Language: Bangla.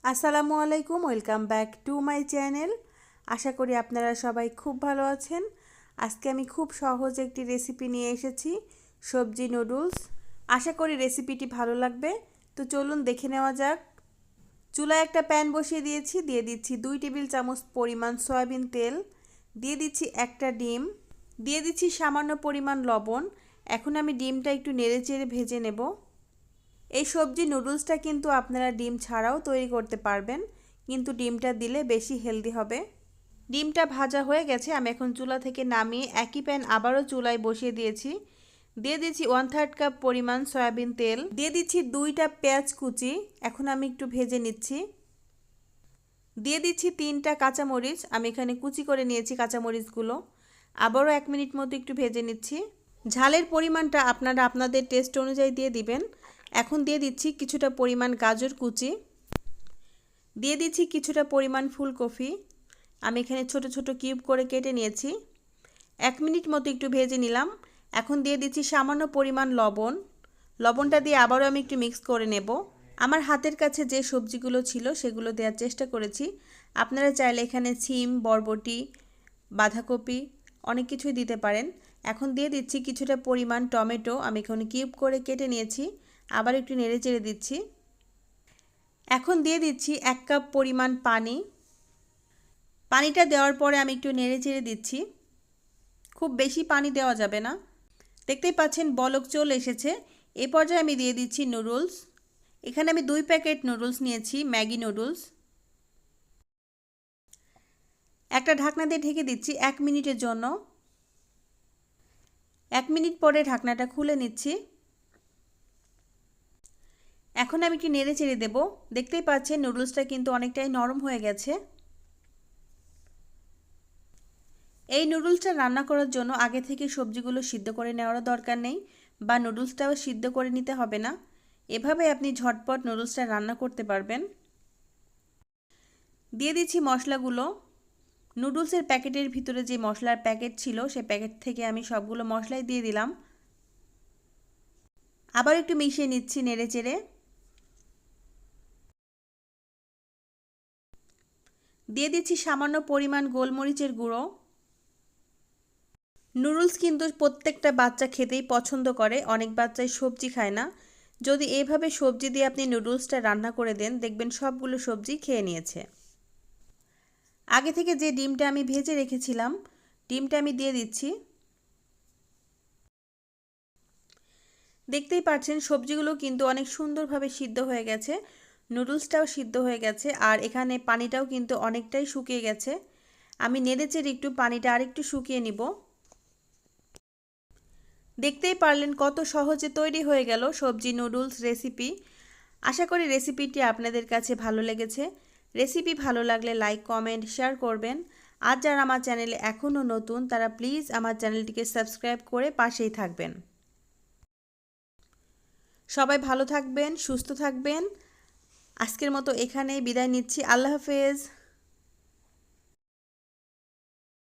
আসসালামু আলাইকুম, welcome back to my channel. আশা করি আপনারা সবাই খুব ভালো আছেন। আজকে আমি খুব সহজ একটি রেসিপি নিয়ে এসেছি, সবজি নুডলস। আশা করি রেসিপিটি ভালো লাগবে। তো চলুন দেখে নেওয়া যাক। চুলায় একটা প্যান বসিয়ে দিয়েছি, দিয়ে দিচ্ছি 2 টেবিল চামচ পরিমাণ সয়াবিন তেল, দিয়ে দিচ্ছি একটা ডিম, দিয়ে দিচ্ছি সামান্য পরিমাণ লবণ। এখন আমি ডিমটা একটু নেড়েচেড়ে ভেজে নেব। এই সবজি নুডলসটা কিন্তু আপনারা ডিম ছাড়াও তৈরি করতে পারবেন, কিন্তু ডিমটা দিলে বেশি হেলদি হবে। ডিমটা ভাজা হয়ে গেছে, আমি এখন চুলা থেকে নামিয়ে একই প্যান আবারও চুলায় বসিয়ে দিয়েছি। দিয়ে দিচ্ছি 1/3 কাপ পরিমাণ সয়াবিন তেল, দিয়ে দিচ্ছি 2টা পেঁয়াজ কুচি, এখন আমি একটু ভেজে নিচ্ছি। দিয়ে দিচ্ছি 3টা কাঁচামরিচ, আমি এখানে কুচি করে নিয়েছি কাঁচামরিচগুলো। আবারও 1 মিনিট মতো একটু ভেজে নিচ্ছি। ঝালের পরিমাণটা আপনারা আপনাদের টেস্ট অনুযায়ী দিয়ে দিবেন। এখন দিয়ে দিচ্ছি কিছুটা পরিমাণ গাজর কুচি, দিয়ে দিচ্ছি কিছুটা পরিমাণ ফুলকপি, আমি এখানে ছোট ছোট কিউব করে কেটে নিয়েছি। 1 মিনিট মতো একটু ভেজে নিলাম। এখন দিয়ে দিচ্ছি সামান্য পরিমাণ লবণ। লবণটা দিয়ে আবারও আমি একটু মিক্স করে নেব। আমার হাতের কাছে যে সবজিগুলো ছিল সেগুলো দেওয়ার চেষ্টা করেছি। আপনারা চাইলে এখানে সিম, বরবটি, বাঁধাকপি অনেক কিছুই দিতে পারেন। এখন দিয়ে দিচ্ছি কিছুটা পরিমাণ টমেটো, আমি এখানে কিউব করে কেটে নিয়েছি। আবার একটু নেড়ে চেড়ে দিচ্ছি। এখন দিয়ে দিচ্ছি 1 কাপ পরিমাণ পানি। পানিটা দেওয়ার পরে আমি একটু নেড়ে চেড়ে দিচ্ছি। খুব বেশি পানি দেওয়া যাবে না। দেখতেই পাচ্ছেন বলক চলে এসেছে। এই পর্যায়ে আমি দিয়ে দিচ্ছি নুডলস। এখানে আমি 2 প্যাকেট নুডলস নিয়েছি, ম্যাগি নুডলস। একটা ঢাকনা দিয়ে ঢেকে দিচ্ছি 1 মিনিটের জন্য। 1 মিনিট পরে ঢাকনাটা খুলে নিচ্ছি। এখন আমি একটু নেড়ে চেড়ে দেবো। দেখতেই পাচ্ছেন নুডলসটা কিন্তু অনেকটাই নরম হয়ে গেছে। এই নুডলসটা রান্না করার জন্য আগে থেকে সবজিগুলো সিদ্ধ করে নেওয়ার দরকার নেই, বা নুডলসটাও সিদ্ধ করে নিতে হবে না। এভাবে আপনি ঝটপট নুডলসটা রান্না করতে পারবেন। দিয়ে দিচ্ছি মশলাগুলো। নুডলসের প্যাকেটের ভিতরে যে মশলার প্যাকেট ছিল সেই প্যাকেট থেকে আমি সবগুলো মশলাই দিয়ে দিলাম। আবার একটু মিশিয়ে নিচ্ছি নেড়ে চেড়ে। দিয়ে দিচ্ছি সামান্য পরিমাণ গোলমরিচের গুঁড়ো। নুডলস কিন্তু প্রত্যেকটা বাচ্চা খেতেই পছন্দ করে, অনেক বাচ্চাই সবজি খায় না। যদি এইভাবে সবজি দিয়ে আপনি নুডলসটা রান্না করে দেন, দেখবেন সবগুলো সবজি খেয়ে নিয়েছে। আগে থেকে যে ডিমটা আমি ভেজে রেখেছিলাম, ডিমটা আমি দিয়ে দিচ্ছি। দেখতেই পাচ্ছেন সবজিগুলো কিন্তু অনেক সুন্দরভাবে সিদ্ধ হয়ে গেছে, নুডলসটাও সিদ্ধ হয়ে গেছে, আর এখানে পানিটাও কিন্তু অনেকটাই শুকিয়ে গেছে। আমি নেড়েচেড়ে একটু পানিটা আরেকটু শুকিয়ে নিব। দেখতেই পারলেন কত সহজে তৈরি হয়ে গেল সবজি নুডলস রেসিপি। আশা করি রেসিপিটি আপনাদের কাছে ভালো লেগেছে। রেসিপি ভালো লাগলে লাইক, কমেন্ট, শেয়ার করবেন। আর যারা আমার চ্যানেলে এখনও নতুন তারা প্লিজ আমার চ্যানেলটিকে সাবস্ক্রাইব করে পাশেই থাকবেন। সবাই ভালো থাকবেন, সুস্থ থাকবেন। আজকের মতো এখানেই বিদায় নিচ্ছি। আল্লাহ হাফেজ।